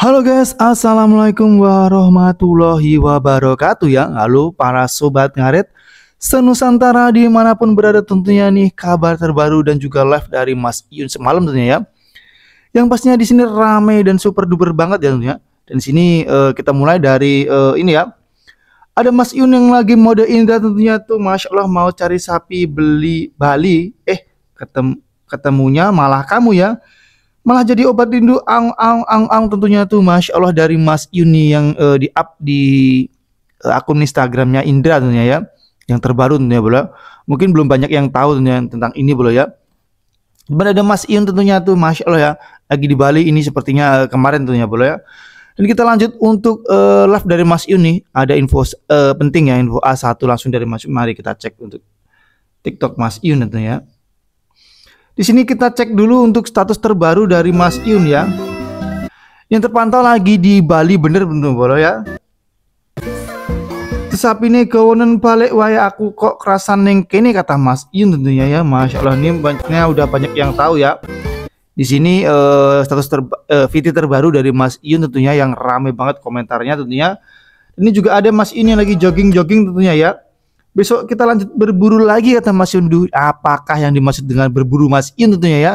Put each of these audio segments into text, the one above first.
Halo guys, assalamualaikum warahmatullahi wabarakatuh ya. Halo para sobat ngaret senusantara dimanapun berada, tentunya nih kabar terbaru dan juga live dari Mas Iyun semalam tentunya ya. Yang pastinya di sini rame dan super duper banget ya tentunya. Dan di sini kita mulai dari ini ya. Ada Mas Iyun yang lagi mode indah tentunya tuh, masya Allah, mau cari sapi beli Bali. Ketemunya malah kamu ya. Malah jadi obat rindu ang tentunya tuh, masya Allah, dari Mas Yuni yang di up di akun Instagramnya Indra tentunya ya, yang terbaru tentunya bro. Mungkin belum banyak yang tahu tentunya tentang ini bro ya. Ada Mas Yun tentunya tuh, masya Allah ya, lagi di Bali ini sepertinya kemarin tentunya bro ya. Dan kita lanjut untuk live dari Mas Yun nih. Ada info penting ya, info A1 langsung dari Mas Yun. Mari kita cek untuk TikTok Mas Yun tentunya. Di sini kita cek dulu untuk status terbaru dari Mas Yun ya. Yang terpantau lagi di Bali, bener bro ya. Sapi ini kawanan balik waya aku kok kerasan neng kene, kata Mas Yun tentunya ya. Masya Allah, ini udah banyak yang tahu ya. Di sini status VT terbaru dari Mas Yun tentunya, yang rame banget komentarnya tentunya. Ini juga ada Mas Yun yang lagi jogging tentunya ya. Besok kita lanjut berburu lagi, kata Mas Yundu. Apakah yang dimaksud dengan berburu Mas Yun tentunya ya?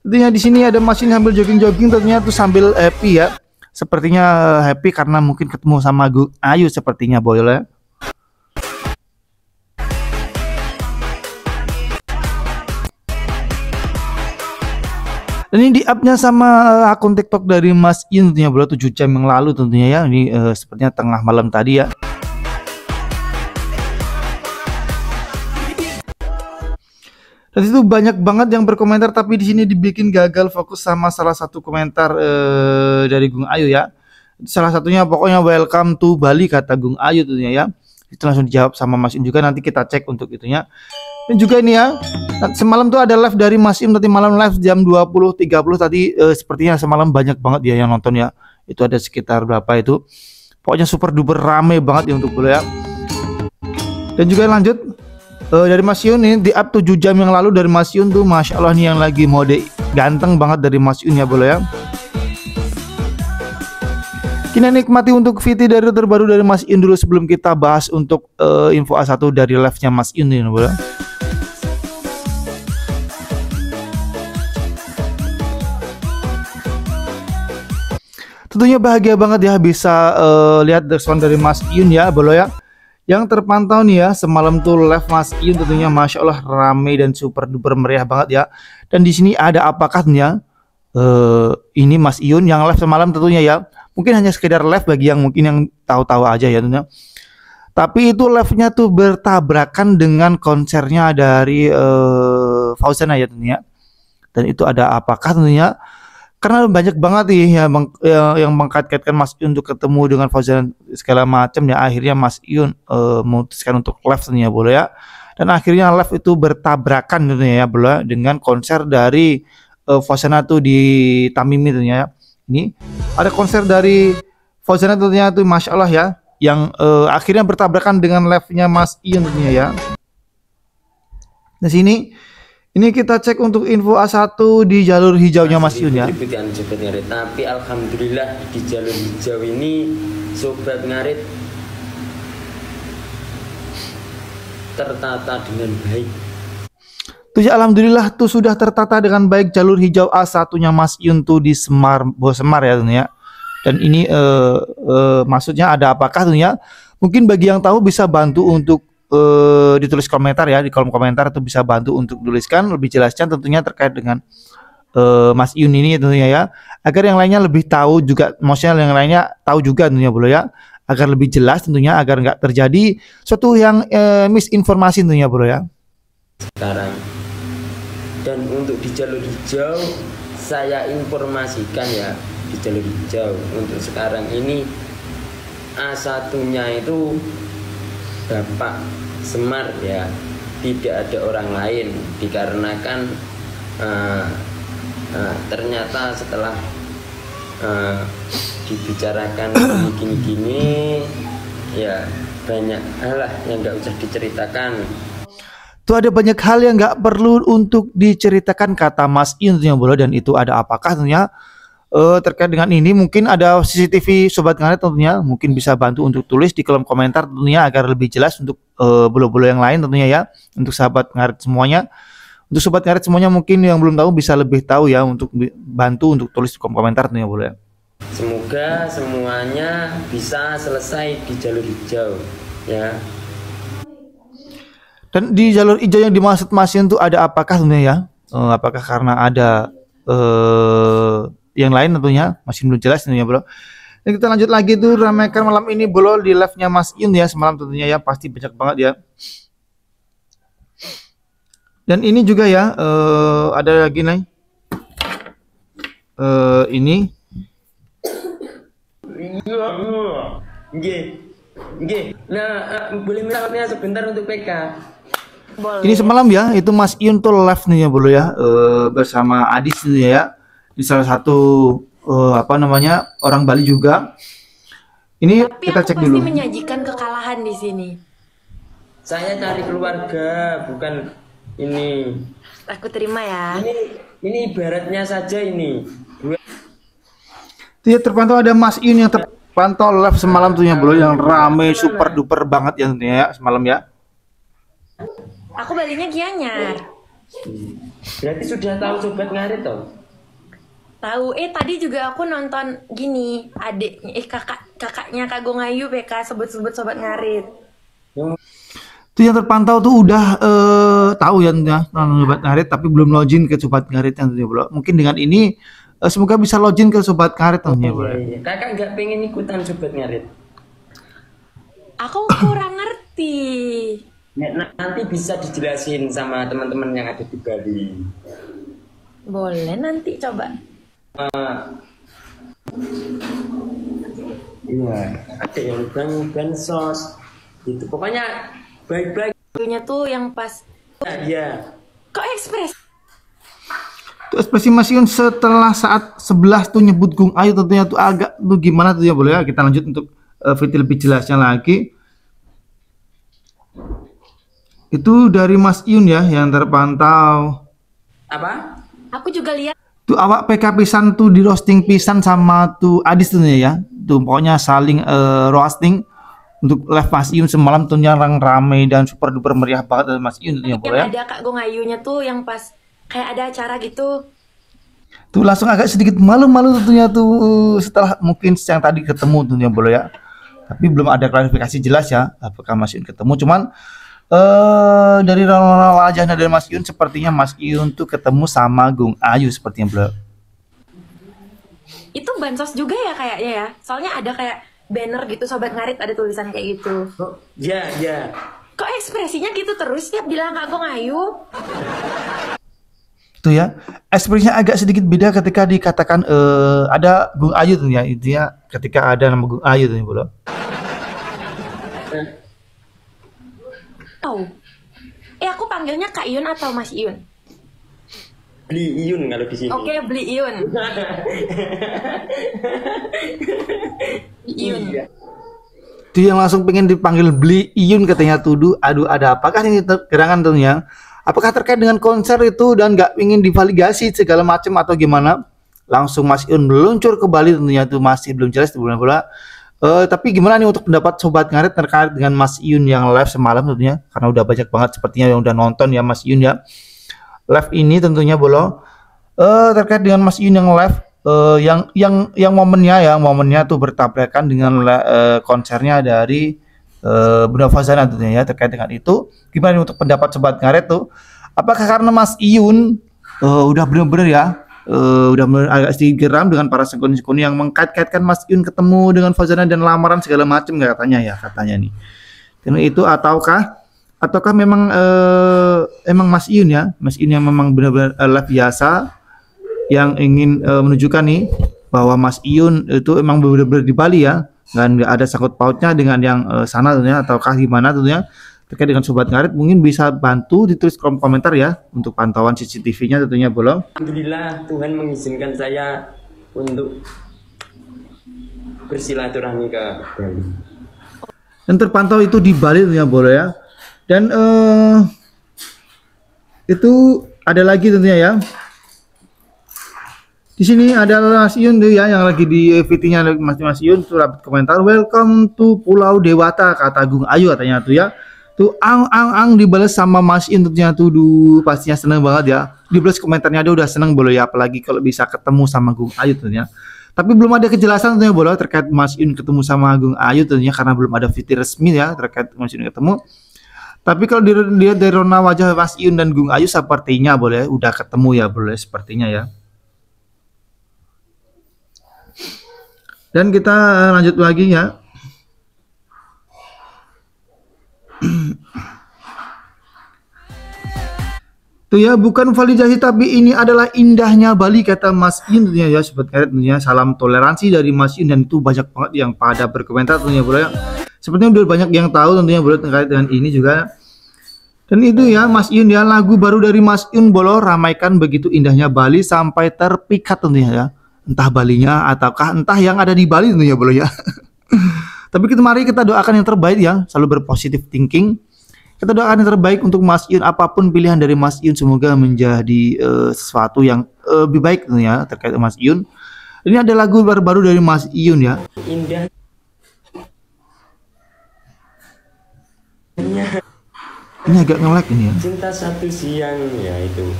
Tentunya di sini ada Mas Yun sambil jogging tentunya tuh, sambil happy ya. Sepertinya happy karena mungkin ketemu sama Gung Ayu sepertinya boy ya. Dan ini di upnya sama akun TikTok dari Mas Yun tentunya bro, 7 jam yang lalu tentunya ya. Ini sepertinya tengah malam tadi ya. Dan itu banyak banget yang berkomentar, tapi di sini dibikin gagal fokus sama salah satu komentar dari Gung Ayu ya. Salah satunya pokoknya welcome to Bali, kata Gung Ayu tentunya ya. Itu langsung dijawab sama Mas Im juga, nanti kita cek untuk itunya. Dan juga ini ya, semalam tuh ada live dari Mas Im tadi malam, live jam 20.30 tadi, sepertinya semalam banyak banget dia yang nonton ya. Itu ada sekitar berapa itu. Pokoknya super duper rame banget ya untuk bola ya. Dan juga lanjut dari Mas Yun nih, di up 7 jam yang lalu dari Mas Yun tuh, masya Allah nih yang lagi mode ganteng banget dari Mas Yun ya bola ya. Kita nikmati untuk VT dari terbaru dari Mas Yun dulu sebelum kita bahas untuk info A1 dari live-nya Mas Yun nih bola. Tentunya bahagia banget ya bisa lihat respon dari Mas Yun ya bola ya. Yang terpantau nih ya semalam tuh live Mas Yun tentunya, masya Allah, rame dan super duper meriah banget ya. Dan di sini ada apakah tentunya ini Mas Yun yang live semalam tentunya ya. Mungkin hanya sekedar live bagi yang mungkin yang tahu-tahu aja ya tentunya. Tapi itu live-nya tuh bertabrakan dengan konsernya dari Fauzana ya tentunya. Dan itu ada apakah tentunya, karena banyak banget nih yang mengkait-kaitkan Mas Yun untuk ketemu dengan Fauzan segala macam ya. Akhirnya Mas Yun memutuskan untuk live tentunya boleh ya. Dan akhirnya live itu bertabrakan tentunya ya boleh dengan konser dari Fauzan tuh di Tamimi tentunya ya. Ini ada konser dari Fauzan tentunya tuh, masya Allah ya, yang akhirnya bertabrakan dengan live-nya Mas Yun tentunya ya. Di sini ini kita cek untuk info A1 di jalur hijaunya Mas Yun ya. Tapi alhamdulillah di jalur hijau ini sobat ngarit tertata dengan baik. Tuh ya, alhamdulillah tuh sudah tertata dengan baik jalur hijau A1-nya Mas Yun tuh di Semar, Bosemar ya tentunya. Dan ini maksudnya ada apakah tentunya? Mungkin bagi yang tahu bisa bantu untuk ditulis komentar ya, di kolom komentar itu bisa bantu untuk tuliskan lebih jelasnya tentunya terkait dengan Mas Yun ini tentunya ya, agar yang lainnya lebih tahu juga, maksudnya yang lainnya tahu juga tentunya boleh ya, agar lebih jelas tentunya, agar nggak terjadi suatu yang misinformasi tentunya boleh ya. Sekarang dan untuk di jalur hijau saya informasikan ya, di jalur hijau untuk sekarang ini A1-nya itu Bapak Semar ya, tidak ada orang lain, dikarenakan ternyata setelah dibicarakan gini-gini ya, banyak hal lah yang nggak usah diceritakan. Tuh ada banyak hal yang nggak perlu untuk diceritakan, kata Mas Yun tentunya bola. Dan itu ada apakah tentunya terkait dengan ini, mungkin ada CCTV Sobat Ngaret tentunya, mungkin bisa bantu untuk tulis di kolom komentar tentunya agar lebih jelas untuk bolo-bolo yang lain tentunya ya, untuk sahabat Ngaret semuanya. Untuk Sobat Ngaret semuanya mungkin yang belum tahu bisa lebih tahu ya, untuk bantu untuk tulis di kolom komentar tentunya boleh. Semoga semuanya bisa selesai di jalur hijau ya. Dan di jalur hijau yang dimaksud Mas Yun itu ada apakah tentunya ya? Apakah karena ada yang lain tentunya masih belum jelas tentunya bro. Dan kita lanjut lagi tuh, ramaikan malam ini bro di live-nya Mas Yun ya semalam tentunya ya, pasti banyak banget ya. Dan ini juga ya ada lagi nih ini nah boleh minta sebentar untuk PK. Ini semalam ya, itu Mas Yun tuh live nih ya bro ya, bersama Adis ya, di salah satu apa namanya orang Bali juga. Ini tapi kita cek dulu. Pasti menyajikan kekalahan di sini. Saya cari keluarga, bukan ini. Aku terima ya. Ini ibaratnya saja ini. Tidak terpantau ada Mas Yun yang terpantau live semalam tuh ya bro, yang rame super duper banget ya tentunya ya semalam ya. Aku balinya Gianyar. Berarti sudah tahu Sobat Ngaret toh? Tahu, tadi juga aku nonton gini, adiknya, kakaknya Kak Gongayu PK sebut-sebut Sobat Ngarit. Itu yang terpantau tuh udah tahu ya Sobat Ngarit, tapi belum login ke Sobat Ngarit yang tentunya bro. Mungkin dengan ini semoga bisa login ke Sobat Ngarit tentunya bro. Iya. Kakak nggak pengen ikutan Sobat Ngarit? Aku kurang ngerti. Nanti bisa dijelasin sama teman-teman yang ada di Bali. Boleh nanti coba. Iya, ada yang bansos itu. Pokoknya baik-baik. Itunya tuh yang pas. Iya. Kok ekspres? Itu ekspresi Mas Yun setelah saat 11 tuh nyebut Gung Ayu tentunya tuh agak tuh gimana tuh ya boleh ya, kita lanjut untuk video lebih jelasnya lagi. Itu dari Mas Yun ya yang terpantau. Apa? Aku juga lihat. Tuh awak PK pisan tuh di roasting pisan sama tuh Adis tuh ya. Tuh pokoknya saling roasting untuk live Mas Yun semalam tuh yang ramai dan super duper meriah banget dari Mas Yun tuh ya boleh. Yang ada Kak Gongayunya tuh yang pas kayak ada acara gitu. Tuh langsung agak sedikit malu-malu tentunya tuh setelah mungkin yang tadi ketemu tentunya boleh ya. Tapi belum ada klarifikasi jelas ya apakah Mas Yun ketemu, cuman dari wajahnya dari Mas Yun sepertinya Mas Yun tuh ketemu sama Gung Ayu sepertinya bro. Itu bansos juga ya kayaknya ya. Soalnya ada kayak banner gitu Sobat Ngarit ada tulisan kayak gitu. Oh, ya, ya. Kok ekspresinya gitu terus tiap bilang Kak Gongayu? Tuh ya, ekspresinya agak sedikit beda ketika dikatakan ada Gung Ayu tuh ya, intinya ketika ada nama Gung Ayu tuh ya bro. Oh. Aku panggilnya Kak Iyun atau Mas Iyun? Beli Iyun kalau di sini. Oke, beli Iyun. Iyun. Iya. Itu yang langsung pengen dipanggil beli Iyun katanya tuduh. Aduh, ada apakah ini gerangan tentunya? Apakah terkait dengan konser itu dan nggak ingin divalidasi segala macam atau gimana? Langsung Mas Iyun meluncur ke Bali tentunya tuh masih belum jelas di bulan bola. Tapi gimana nih untuk pendapat Sobat Ngarit terkait dengan Mas Iyun yang live semalam tentunya, karena udah banyak banget sepertinya yang udah nonton ya Mas Iyun ya live ini tentunya bolo. Terkait dengan Mas Iyun yang live yang momennya tuh bertabrakan dengan konsernya dari Bunda Fazana tentunya ya. Terkait dengan itu gimana nih untuk pendapat Sobat Ngarit tuh, apakah karena Mas Iyun udah bener-bener ya udah agak sedikit geram dengan para sekuni-sekuni yang mengkait-kaitkan Mas Iyun ketemu dengan Fazana dan lamaran segala macam katanya nih. Karena itu ataukah memang emang Mas Iyun yang memang benar-benar live biasa yang ingin menunjukkan nih bahwa Mas Iyun itu emang benar-benar di Bali ya, nggak ada sangkut pautnya dengan yang sana tentunya, ataukah gimana tentunya. Terkait dengan Sobat Ngarit mungkin bisa bantu ditulis kolom komentar ya untuk pantauan CCTV-nya tentunya bolong. Alhamdulillah Tuhan mengizinkan saya untuk bersilaturahmi ke Bali. Dan terpantau itu di Bali tentunya boleh ya. Dan itu ada lagi tentunya ya. Di sini ada Mas Yun tuh ya, yang lagi di VT-nya Mas Yun tuh dapat komentar, welcome to Pulau Dewata, kata Gung Ayu katanya tuh ya. Tuh ang dibalas sama Mas Yun tentunya tuh, pastinya seneng banget ya. Dibalas komentarnya dia udah seneng boleh ya, apalagi kalau bisa ketemu sama Gung Ayu tentunya. Tapi belum ada kejelasan tentunya boleh terkait Mas Yun ketemu sama Gung Ayu tentunya, karena belum ada VT resmi ya terkait Mas Yun ketemu. Tapi kalau dilihat dari rona wajah Mas Yun dan Gung Ayu sepertinya boleh udah ketemu ya, boleh sepertinya ya. Dan kita lanjut lagi ya. Tuh ya, bukan validasi tapi ini adalah indahnya Bali, kata Mas Yun tentunya ya, sobat ngaret tentunya. Salam toleransi dari Mas Yun, dan itu banyak banget yang pada berkomentar tentunya bro ya. Sepertinya udah banyak yang tahu tentunya bro terkait dengan ini juga. Dan itu ya Mas Yun ya, lagu baru dari Mas Yun bolo, ramaikan begitu indahnya Bali sampai terpikat tentunya ya. Entah Balinya ataukah entah yang ada di Bali tentunya bro ya. Tapi mari kita doakan yang terbaik ya, selalu berpositif thinking. Kita doakan yang terbaik untuk Mas Yun, apapun pilihan dari Mas Yun semoga menjadi sesuatu yang lebih baik tentunya terkait Mas Yun. Ini ada lagu baru dari Mas Yun ya. Indah. Ini agak nge-lag ini ya. Cinta satu siang ya itu.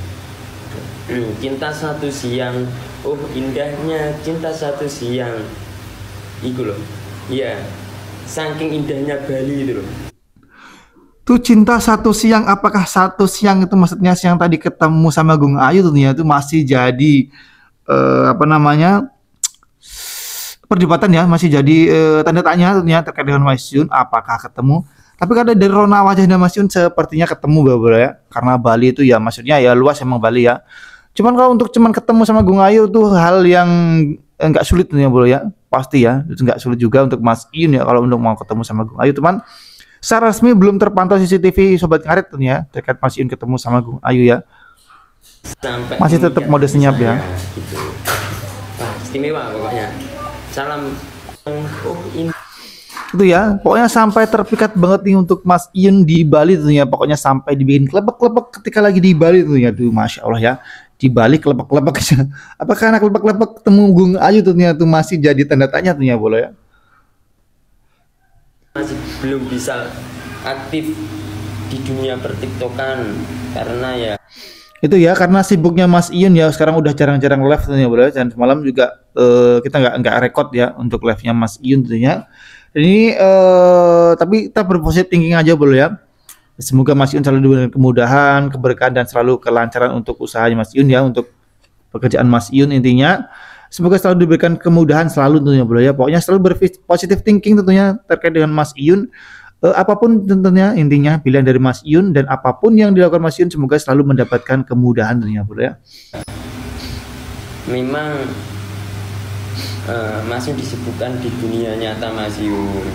Cinta satu siang, oh indahnya cinta satu siang. Iku loh. Iya. Saking indahnya Bali itu loh. Tuh cinta satu siang, apakah satu siang itu maksudnya siang tadi ketemu sama Gung Ayu tentunya itu masih jadi apa namanya? Perdebatan ya, masih jadi tanda tanya tentunya terkait dengan Mas Yun apakah ketemu. Tapi kalau dari rona wajahnya Mas Yun sepertinya ketemu bro ya. Karena Bali itu ya maksudnya ya luas emang Bali ya. Cuman kalau untuk ketemu sama Gung Ayu tuh hal yang enggak sulit tentunya bro ya. Pasti ya, itu enggak sulit juga untuk Mas Yun ya kalau untuk mau ketemu sama Gung Ayu. Cuman secara resmi belum terpantau CCTV sobat ngaret tentunya terkait Mas Yun ketemu sama Gung Ayu ya. Sampai masih tetap mode senyap ya. Gitu. Wah, istimewa pokoknya. Salam itu ya, pokoknya sampai terpikat banget nih untuk Mas Yun di Bali tentunya, pokoknya sampai dibikin klepek-klepek ketika lagi di Bali tentunya tuh, masya Allah ya, di Bali klepek-klepek. Apakah anak klepek-klepek ketemu Gung Ayu tentunya tuh masih jadi tanda tanya tentunya boleh ya. Masih belum bisa aktif di dunia pertiktokan karena ya itu ya, karena sibuknya Mas Yun ya, sekarang udah jarang-jarang live tentunya boleh. Dan semalam juga kita nggak record ya untuk live-nya Mas Yun tentunya. Ini tapi kita berpositif thinking aja boleh ya. Semoga Mas Yun selalu diberikan kemudahan, keberkahan dan selalu kelancaran untuk usahanya Mas Yun ya, untuk pekerjaan Mas Yun intinya. Semoga selalu diberikan kemudahan selalu tentunya boleh ya. Pokoknya selalu berpositif thinking tentunya terkait dengan Mas Yun. Apapun tentunya intinya pilihan dari Mas Yun, dan apapun yang dilakukan Mas Yun semoga selalu mendapatkan kemudahan tentunya boleh ya. Memang Mas Yun disibukkan di dunia nyata Mas Yun.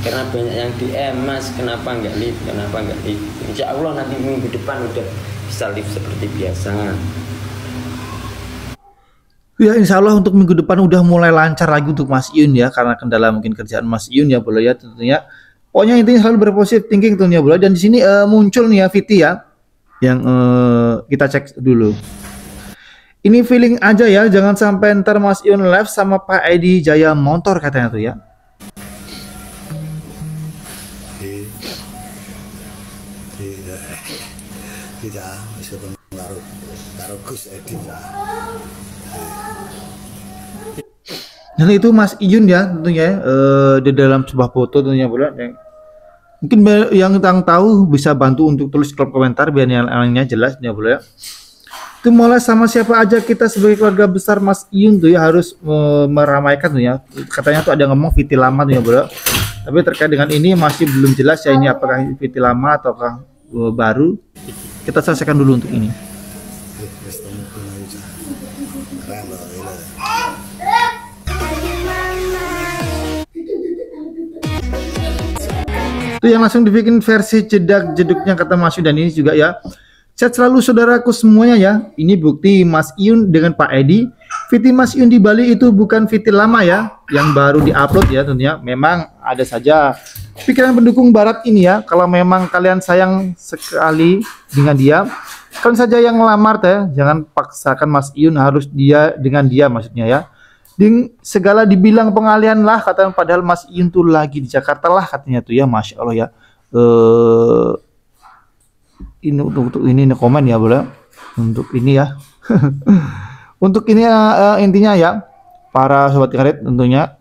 Karena banyak yang DM, Mas kenapa nggak live, kenapa nggak live. Insya Allah nanti minggu depan udah bisa live seperti biasa. Ya insya Allah untuk minggu depan udah mulai lancar lagi untuk Mas Yun ya, karena kendala mungkin kerjaan Mas Yun ya boleh ya tentunya. Pokoknya intinya selalu berpositif thinking tentunya boleh. Dan di sini muncul nih ya VT ya, yang kita cek dulu. Ini feeling aja ya, jangan sampai ntar Mas Yun live sama Pak Edi Jaya Motor katanya tuh ya. Tidak, meskipun taruh Gus Edi lah. Dan itu Mas Yun ya tentunya di dalam sebuah foto tentunya boleh. Mungkin yang tahu bisa bantu untuk tulis kolom komentar biar yang lainnya jelas ya boleh. Itu mulai sama siapa aja kita sebagai keluarga besar Mas Yun tuh ya harus meramaikan tuh ya. Katanya tuh ada ngomong VT lama tuh ya boleh. Tapi terkait dengan ini masih belum jelas ya, ini apakah VT lama ataukah baru. Kita selesaikan dulu untuk ini. Itu yang langsung dibikin versi jedak-jeduknya kata Mas Yun. Dan ini juga ya, sehat selalu saudaraku semuanya ya. Ini bukti Mas Yun dengan Pak Edi. VT Mas Yun di Bali itu bukan VT lama ya, yang baru diupload ya tentunya. Memang ada saja pikiran pendukung barat ini ya, kalau memang kalian sayang sekali dengan dia, Kan saja yang ngelamar teh, jangan paksakan Mas Iyun harus dia dengan dia maksudnya ya. Segala dibilang pengalian lah katanya, padahal Mas Iyun tuh lagi di Jakarta lah katanya tuh ya, Masya Allah ya. Ini untuk ini komen ya boleh untuk ini ya. Untuk ini intinya ya, para sobat ngarit tentunya.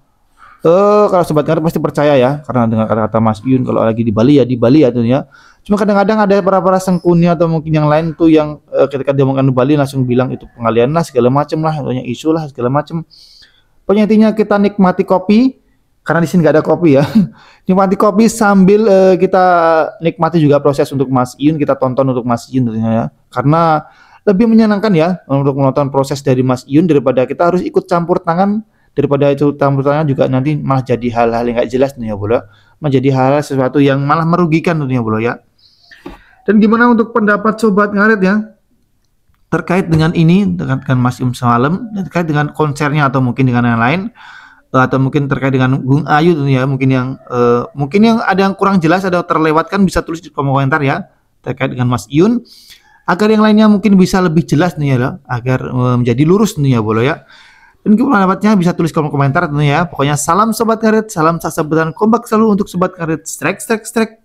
Kalau sobat ngarit pasti percaya ya, karena dengan kata-kata Mas Iyun kalau lagi di Bali ya tentunya. Cuma kadang-kadang ada para sengkuni atau mungkin yang lain tuh yang ketika dia makan di Bali langsung bilang itu pengalian lah segala macam lah, tentunya isu lah segala macam. Pokoknya intinya kita nikmati kopi, karena di sini nggak ada kopi ya. Nikmati kopi sambil kita nikmati juga proses untuk Mas Iyun, kita tonton untuk Mas Iyun tentunya ya. Karena lebih menyenangkan ya untuk menonton proses dari Mas Iyun daripada kita harus ikut campur tangan, daripada itu campur tangan juga nanti malah jadi hal-hal yang nggak jelas tentunya bola, menjadi hal sesuatu yang malah merugikan tentunya bola ya. Dan gimana untuk pendapat sobat ngarit ya terkait dengan ini, dengan Mas Iyun semalam, terkait dengan konsernya atau mungkin dengan yang lain, atau mungkin terkait dengan Gung Ayu tentunya, mungkin yang ada yang kurang jelas, ada yang terlewatkan, bisa tulis di kolom komentar ya terkait dengan Mas Iyun, agar yang lainnya mungkin bisa lebih jelas nih ya, agar menjadi lurus nih ya bola ya. Dan gimana pendapatnya bisa tulis kolom komentar tentunya ya. Pokoknya salam sobat ngarit, salam sasabetan kompak selalu untuk sobat ngarit. Strike.